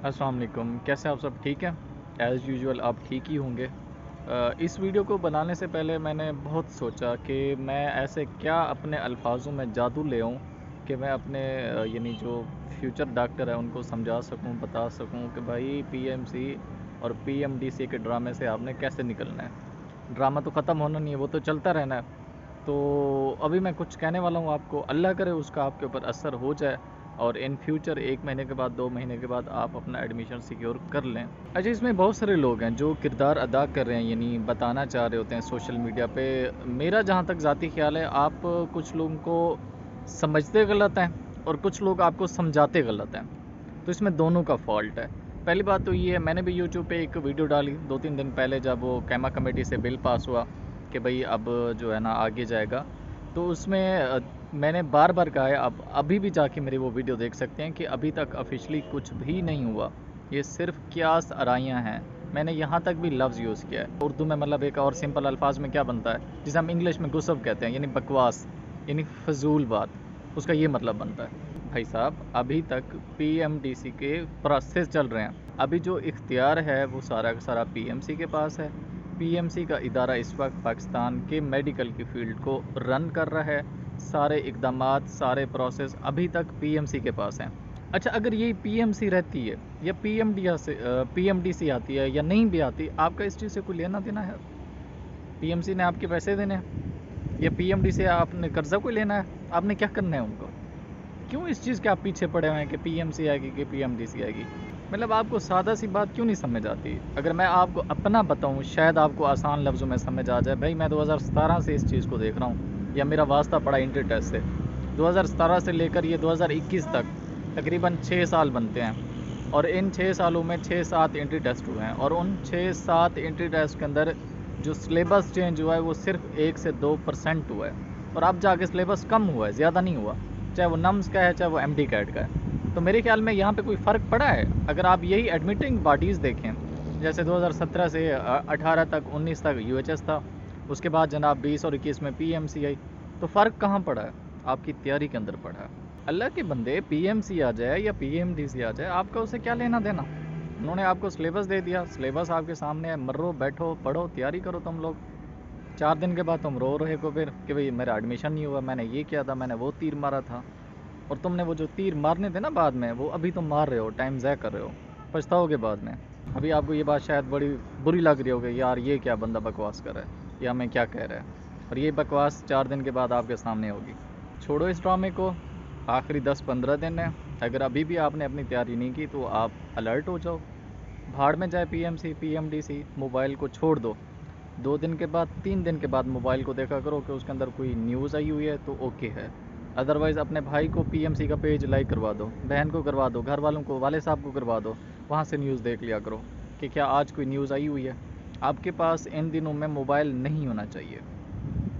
अस्सलाम वालेकुम। कैसे आप सब ठीक हैं? एज़ यूजुअल आप ठीक ही होंगे। इस वीडियो को बनाने से पहले मैंने बहुत सोचा कि मैं ऐसे क्या अपने अल्फाजों में जादू ले आऊँ कि मैं अपने यानी जो फ्यूचर डॉक्टर है उनको समझा सकूँ, बता सकूँ कि भाई पीएमसी और पीएमडीसी के ड्रामे से आपने कैसे निकलना है। ड्रामा तो ख़त्म होना नहीं है, वो तो चलता रहना है। तो अभी मैं कुछ कहने वाला हूँ आपको, अल्लाह करे उसका आपके ऊपर असर हो जाए और इन फ्यूचर 1 महीने के बाद 2 महीने के बाद आप अपना एडमिशन सिक्योर कर लें। अच्छा, इसमें बहुत सारे लोग हैं जो किरदार अदा कर रहे हैं, यानी बताना चाह रहे होते हैं सोशल मीडिया पे। मेरा जहाँ तक ज़ाती ख्याल है, आप कुछ लोगों को समझते गलत हैं और कुछ लोग आपको समझाते गलत हैं। तो इसमें दोनों का फॉल्ट है। पहली बात तो ये है, मैंने भी यूट्यूब पे एक वीडियो डाली 2-3 दिन पहले, जब वो कैमा कमेटी से बिल पास हुआ कि भाई अब जो है ना आगे जाएगा। तो उसमें मैंने बार बार कहा है, आप अभी भी जाके मेरी वो वीडियो देख सकते हैं कि अभी तक ऑफिशियली कुछ भी नहीं हुआ। ये सिर्फ क्यास आराइयाँ हैं। मैंने यहाँ तक भी लफ्ज़ यूज़ किया है उर्दू में, मतलब एक और सिंपल अल्फाज में क्या बनता है, जिसे हम इंग्लिश में गुस्ब कहते हैं, यानी बकवास, यानी फजूल बात, उसका ये मतलब बनता है। भाई साहब, अभी तक पीएमडीसी के प्रोसेस चल रहे हैं। अभी जो इख्तियार है वो सारा का सारा पीएमसी के पास है। पीएमसी का इदारा इस वक्त पाकिस्तान के मेडिकल की फील्ड को रन कर रहा है। सारे इकदामात, सारे प्रोसेस अभी तक पीएमसी के पास हैं। अच्छा, अगर ये पीएमसी रहती है या पीएमडीसी आती है या नहीं भी आती, आपका इस चीज़ से कोई लेना देना है? पीएमसी ने आपके पैसे देने हैं या पीएमडी से आपने कर्जा कोई लेना है? आपने क्या करना है उनको? क्यों इस चीज़ के आप पीछे पड़े हुए हैं कि पीएमसी आएगी कि पीएमडीसी आएगी? मतलब आपको सादा सी बात क्यों नहीं समझ आती? अगर मैं आपको अपना बताऊं, शायद आपको आसान लफ्ज़ों में समझ आ जाए। भाई, मैं 2017 से इस चीज़ को देख रहा हूँ, या मेरा वास्ता पड़ा इंटर टेस्ट से। 2017 से लेकर ये 2021 तक तकरीबन 6 साल बनते हैं, और इन 6 सालों में 6-7 एंट्री टेस्ट हुए हैं, और उन 6-7 एंट्री टेस्ट के अंदर जो सिलेबस चेंज हुआ है वो सिर्फ 1 से 2% हुआ है। और अब जाके सिलेबस कम हुआ है, ज़्यादा नहीं हुआ, चाहे वो नम्स का है चाहे वो एमडी कैट का है। तो मेरे ख्याल में यहाँ पे कोई फ़र्क पड़ा है? अगर आप यही एडमिटिंग बॉडीज़ देखें, जैसे 2017 से 18 तक 19 तक यूएचएस था, उसके बाद जनाब 20 और 21 में पीएमसी आई, तो फ़र्क कहाँ पड़ा है? आपकी तैयारी के अंदर पड़ा है। अल्लाह के बंदे, पीएमसी आ जाए या पीएमडीसी आ जाए, आपका उसे क्या लेना देना? उन्होंने आपको सिलेबस दे दिया, सिलेबस आपके सामने है, मर्रो बैठो पढ़ो तैयारी करो। तुम लोग 4 दिन के बाद तुम रो रहे हो फिर कि भाई मेरा एडमिशन नहीं हुआ, मैंने ये किया था, मैंने वो तीर मारा था। और तुमने वो जो तीर मारने थे ना बाद में, वो अभी तुम मार रहे हो, टाइम ज़ाय कर रहे हो, पछताओगे बाद में। अभी आपको ये बात शायद बड़ी बुरी लग रही होगी, यार ये क्या बंदा बकवास कर रहा है, या हमें क्या कह रहा है, और ये बकवास 4 दिन के बाद आपके सामने होगी। छोड़ो इस ड्रामे को, आखिरी 10-15 दिन है। अगर अभी भी आपने अपनी तैयारी नहीं की तो आप अलर्ट हो जाओ। भाड़ में जाए पीएमसी पीएमडीसी, मोबाइल को छोड़ दो। 2 दिन के बाद 3 दिन के बाद मोबाइल को देखा करो कि उसके अंदर कोई न्यूज़ आई हुई है तो ओके है। अदरवाइज़ अपने भाई को पीएमसी का पेज लाइक करवा दो, बहन को करवा दो, घर वालों को, वाले साहब को करवा दो, वहाँ से न्यूज़ देख लिया करो कि क्या आज कोई न्यूज़ आई हुई है। आपके पास इन दिनों में मोबाइल नहीं होना चाहिए।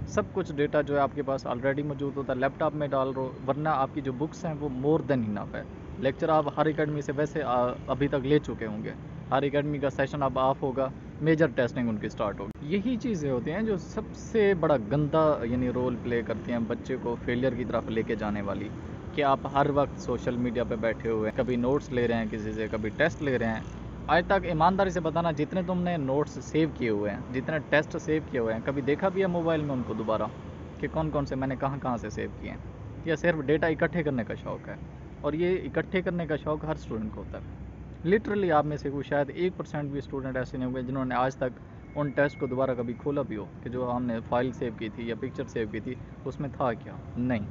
सब कुछ डेटा जो है आपके पास ऑलरेडी मौजूद होता है, लैपटॉप में डाल रो, वरना आपकी जो बुक्स हैं वो मोर देन इनफ है। लेक्चर आप हर एकेडमी से वैसे अभी तक ले चुके होंगे। हर एकेडमी का सेशन अब ऑफ होगा, मेजर टेस्टिंग उनकी स्टार्ट होगी। यही चीज़ें होती हैं जो सबसे बड़ा गंदा यानी रोल प्ले करती हैं बच्चे को फेलियर की तरफ लेके जाने वाली। कि आप हर वक्त सोशल मीडिया पे बैठे हुए हैं, कभी नोट्स ले रहे हैं किसी से, कभी टेस्ट ले रहे हैं। आज तक ईमानदारी से बताना, जितने तुमने नोट्स सेव किए हुए हैं, जितने टेस्ट सेव किए हुए हैं, कभी देखा भी है मोबाइल में उनको दोबारा कि कौन कौन से मैंने कहाँ कहाँ से सेव किए हैं? या सिर्फ डेटा इकट्ठे करने का शौक़ है? और ये इकट्ठे करने का शौक़ हर स्टूडेंट को होता है। लिटरली आप में से कोई शायद 1% भी स्टूडेंट ऐसे नहीं होंगे जिन्होंने आज तक उन टेस्ट को दोबारा कभी खोला भी हो कि जो हमने फ़ाइल सेव की थी या पिक्चर सेव की थी उसमें था क्या। नहीं,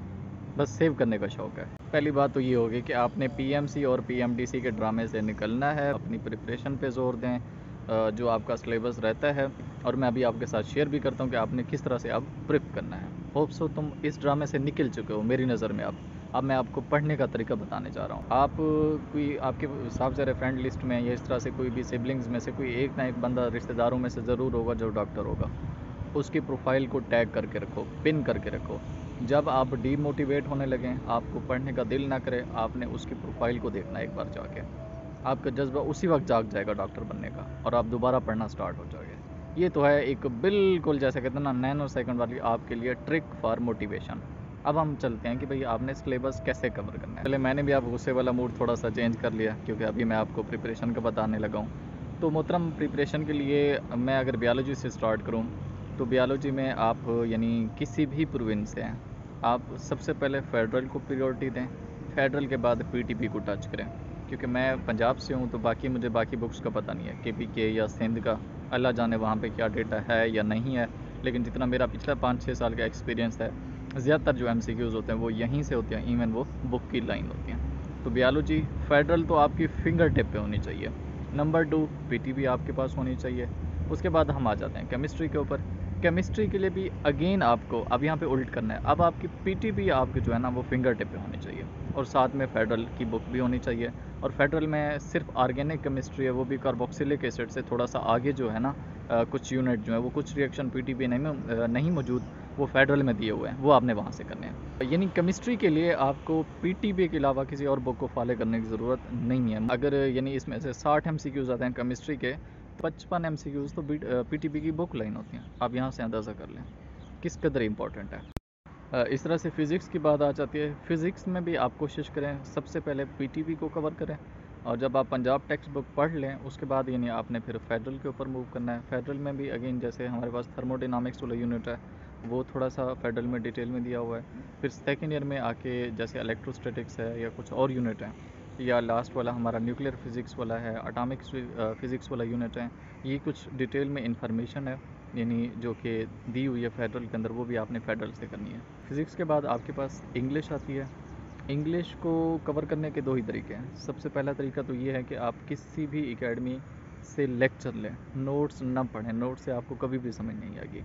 बस सेव करने का शौक़ है। पहली बात तो ये होगी कि आपने पीएमसी और पीएमडीसी के ड्रामे से निकलना है। अपनी प्रिपरेशन पे ज़ोर दें, जो आपका सिलेबस रहता है, और मैं अभी आपके साथ शेयर भी करता हूँ कि आपने किस तरह से अब प्रिप करना है। होप सो तुम इस ड्रामे से निकल चुके हो मेरी नज़र में। अब मैं आपको पढ़ने का तरीका बताने जा रहा हूँ। आप कोई आपके हिसाब से फ्रेंड लिस्ट में या इस तरह से कोई भी सिबलिंग्स में से कोई एक ना एक बंदा रिश्तेदारों में से ज़रूर होगा जो डॉक्टर होगा। उसकी प्रोफाइल को टैग करके रखो, पिन करके रखो। जब आप डीमोटिवेट होने लगें, आपको पढ़ने का दिल ना करे, आपने उसकी प्रोफाइल को देखना एक बार जाके। आपका जज्बा उसी वक्त जाग जाएगा डॉक्टर बनने का, और आप दोबारा पढ़ना स्टार्ट हो जाओगे। ये तो है एक बिल्कुल, जैसे कहते हैं ना, नैनो सेकंड वाली आपके लिए ट्रिक फॉर मोटिवेशन। अब हम चलते हैं कि भाई आपने सिलेबस कैसे कवर करना है। पहले मैंने भी आप गुस्से वाला मूड थोड़ा सा चेंज कर लिया, क्योंकि अभी मैं आपको प्रिपरेशन का बताने लगा हूँ। तो मोहतरम, प्रिपरेशन के लिए मैं अगर बायोलॉजी से स्टार्ट करूँ तो बायोलॉजी में आप यानी किसी भी प्रोविंस से हैं, आप सबसे पहले फेडरल को प्रायोरिटी दें, फेडरल के बाद पीटीपी को टच करें। क्योंकि मैं पंजाब से हूँ तो मुझे बाकी बुक्स का पता नहीं है, केपीके या सिंध का, अल्लाह जाने वहाँ पे क्या डेटा है या नहीं है। लेकिन जितना मेरा पिछला 5-6 साल का एक्सपीरियंस है, ज़्यादातर जो एमसीक्यूज़ होते हैं वो यहीं से होते हैं, इवन वो बुक की लाइन होती हैं। तो बायोलॉजी फेडरल तो आपकी फिंगर टिप पे होनी चाहिए। नंबर 2 पीटीबी आपके पास होनी चाहिए। उसके बाद हम आ जाते हैं केमिस्ट्री के ऊपर। केमिस्ट्री के लिए भी अगेन आपको अब यहाँ पे उल्ट करना है। अब आपकी पीटीबी आपकी जो है ना वो फिंगर टिप पे होनी चाहिए, और साथ में फेडरल की बुक भी होनी चाहिए। और फेडरल में सिर्फ ऑर्गेनिक केमिस्ट्री है, वो भी कार्बोक्सिलिक एसिड से थोड़ा सा आगे जो है ना, कुछ यूनिट जो है वो कुछ रिएक्शन पीटीबी नहीं मौजूद, वो फेडरल में दिए हुए हैं, वो आपने वहाँ से करने हैं। यानी केमिस्ट्री के लिए आपको पीटीबी के अलावा किसी और बुक को फॉलो करने की ज़रूरत नहीं है। अगर यानी इसमें से 60 एमसीक्यूज़ आते हैं केमिस्ट्री के, 55 एमसीक्यूज़ तो पीटीबी की बुक लाइन होती हैं। आप यहाँ से अंदाज़ा कर लें किस कदर इंपॉर्टेंट है। इस तरह से फ़िज़िक्स की बात आ जाती है। फ़िज़िक्स में भी आप कोशिश करें सबसे पहले पीटीबी को कवर करें, और जब आप पंजाब टेक्स्ट बुक पढ़ लें उसके बाद यानी आपने फिर फेडरल के ऊपर मूव करना है। फेडरल में भी अगेन जैसे हमारे पास थर्मोडायनामिक्स वाला यूनिट है, वो थोड़ा सा फेडरल में डिटेल में दिया हुआ है। फिर सेकेंड ईयर में आके जैसे इलेक्ट्रोस्टैटिक्स है या कुछ और यूनिट हैं, या लास्ट वाला हमारा न्यूक्लियर फ़िज़िक्स वाला है, एटॉमिक फ़िज़िक्स वाला यूनिट है, ये कुछ डिटेल में इंफॉर्मेशन है यानी जो कि दी हुई है फेडरल के अंदर, वो भी आपने फेडरल से करनी है। फ़िज़िक्स के बाद आपके पास इंग्लिश आती है। इंग्लिश को कवर करने के 2 ही तरीके हैं। सबसे पहला तरीका तो ये है कि आप किसी भी एकेडमी से लेक्चर लें, नोट्स ना पढ़ें, नोट्स से आपको कभी भी समझ नहीं आएगी।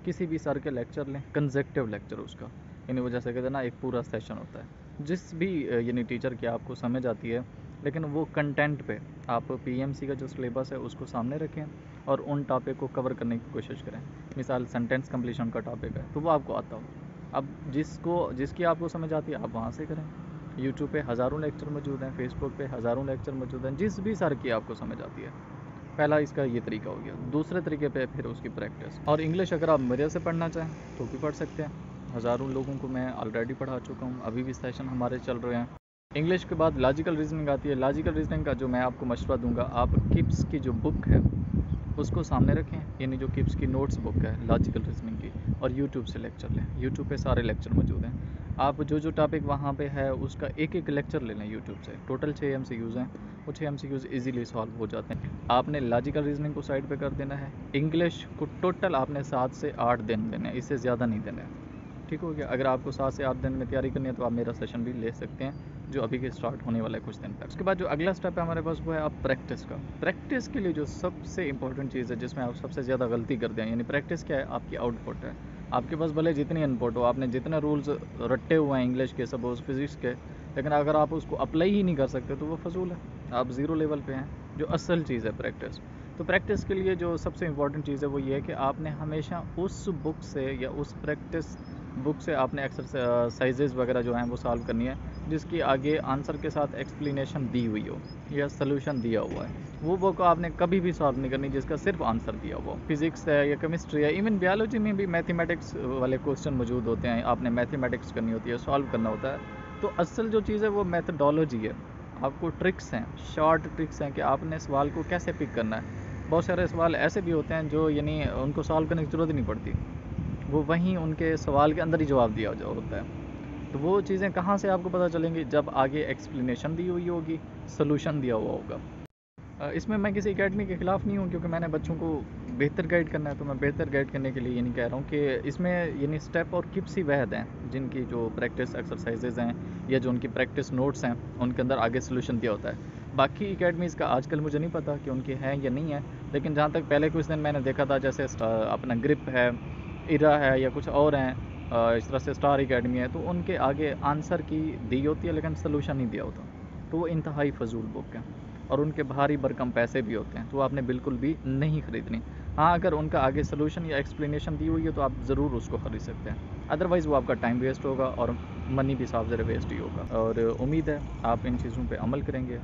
किसी भी सर के लेक्चर लें, कंसेक्टिव लेक्चर उसका, यानी वो जैसे कहते हैं ना एक पूरा सेशन होता है, जिस भी यानी टीचर की आपको समझ आती है, लेकिन वो कंटेंट पे आप पीएमसी का जो सिलेबस है उसको सामने रखें और उन टॉपिक को कवर करने की कोशिश करें। मिसाल सेंटेंस कंप्लीशन का टॉपिक है तो वो आपको आता हो, अब जिसकी आपको समझ आती है आप वहाँ से करें। यूट्यूब पे हज़ारों लेक्चर मौजूद हैं, फेसबुक पे हज़ारों लेक्चर मौजूद हैं, जिस भी सर की आपको समझ आती है। पहला इसका ये तरीका हो गया। दूसरे तरीके पे फिर उसकी प्रैक्टिस। और इंग्लिश अगर आप मेरे से पढ़ना चाहें तो भी पढ़ सकते हैं। हज़ारों लोगों को मैं ऑलरेडी पढ़ा चुका हूँ, अभी भी सेशन हमारे चल रहे हैं। इंग्लिश के बाद लॉजिकल रीजनिंग आती है। लॉजिकल रीजनिंग का जो मैं आपको मशवरा दूंगा, आप किप्स की जो बुक है उसको सामने रखें, यानी जो किप्स की नोट्स बुक है लॉजिकल रीजनिंग की, और यूट्यूब से लेक्चर लें। यूट्यूब पे सारे लेक्चर मौजूद हैं। आप जो टॉपिक वहाँ पे है उसका एक एक लेक्चर ले लें यूट्यूब से। टोटल 6 एमसीक्यूज़ हैं, वो 6 एमसीक्यूज़ ईजिली सॉल्व हो जाते हैं। आपने लॉजिकल रीजनिंग को साइड पे कर देना है। इंग्लिश को टोटल आपने 7 से 8 दिन देने हैं, इससे ज़्यादा नहीं देना है। ठीक हो गया। अगर आपको 7 से 8 दिन में तैयारी करनी है तो आप मेरा सेशन भी ले सकते हैं, जो अभी के स्टार्ट होने वाला है कुछ दिन तक। उसके बाद जो अगला स्टेप है हमारे पास वो है आप प्रैक्टिस का। प्रैक्टिस के लिए जो सबसे इंपॉर्टेंट चीज़ है जिसमें आप सबसे ज़्यादा गलती करते हैं, यानी प्रैक्टिस क्या है, आपकी आउटपुट है। आपके पास भले जितनी इनपुट हो, आपने जितने रूल्स रट्टे हुए हैं इंग्लिश के, सपोज फिज़िक्स के, लेकिन अगर आप उसको अप्लाई ही नहीं कर सकते तो वो फजूल है, आप ज़ीरो लेवल पे हैं। जो असल चीज़ है प्रैक्टिस। तो प्रैक्टिस के लिए जो सबसे इंपॉर्टेंट चीज़ है वो ये है कि आपने हमेशा उस बुक से या उस प्रैक्टिस बुक से आपने एक्सरसाइजेज़ वगैरह जो हैं वो सॉल्व करनी है, जिसकी आगे आंसर के साथ एक्सप्लेनेशन दी हुई हो या सलूशन दिया हुआ है। वो बुक आपने कभी भी सॉल्व नहीं करनी जिसका सिर्फ आंसर दिया हुआ हो। फिज़िक्स है या केमिस्ट्री है, इवन बायोलॉजी में भी मैथमेटिक्स वाले क्वेश्चन मौजूद होते हैं, आपने मैथमेटिक्स करनी होती है, सॉल्व करना होता है। तो असल जो चीज़ है वो मैथडोलॉजी है। आपको ट्रिक्स हैं, शॉर्ट ट्रिक्स हैं कि आपने सवाल को कैसे पिक करना है। बहुत सारे सवाल ऐसे भी होते हैं जो यानी उनको सॉल्व करने की ज़रूरत ही नहीं पड़ती, वो वहीं उनके सवाल के अंदर ही जवाब दिया होता है। तो वो चीज़ें कहाँ से आपको पता चलेंगी, जब आगे एक्सप्लेनेशन दी हुई होगी, सलूशन दिया हुआ होगा। इसमें मैं किसी एकेडमी के ख़िलाफ़ नहीं हूँ, क्योंकि मैंने बच्चों को बेहतर गाइड करना है, तो मैं बेहतर गाइड करने के लिए ये नहीं कह रहा हूँ कि इसमें यानी स्टेप और किप्स ही वहद हैं जिनकी जो प्रैक्टिस एक्सरसाइजेज़ हैं या जो उनकी प्रैक्टिस नोट्स हैं उनके अंदर आगे सलूशन दिया होता है। बाकी एकेडमीज़ का आजकल मुझे नहीं पता कि उनकी हैं या नहीं है, लेकिन जहाँ तक पहले कुछ दिन मैंने देखा था, जैसे अपना ग्रिप है, इरा है या कुछ और हैं, इस तरह से स्टार एकेडमी है, तो उनके आगे आंसर की दी होती है लेकिन सलूशन नहीं दिया होता, तो वो इंतहाई फ़जूल बुक है और उनके भारी भरकम पैसे भी होते हैं, तो आपने बिल्कुल भी नहीं ख़रीदनी। हाँ, अगर उनका आगे सलूशन या एक्सप्लेनेशन दी हुई है तो आप ज़रूर उसको ख़रीद सकते हैं, अदरवाइज़ वो आपका टाइम वेस्ट होगा और मनी भी साफ ज़रा वेस्ट ही होगा। और उम्मीद है आप इन चीज़ों पे अमल करेंगे।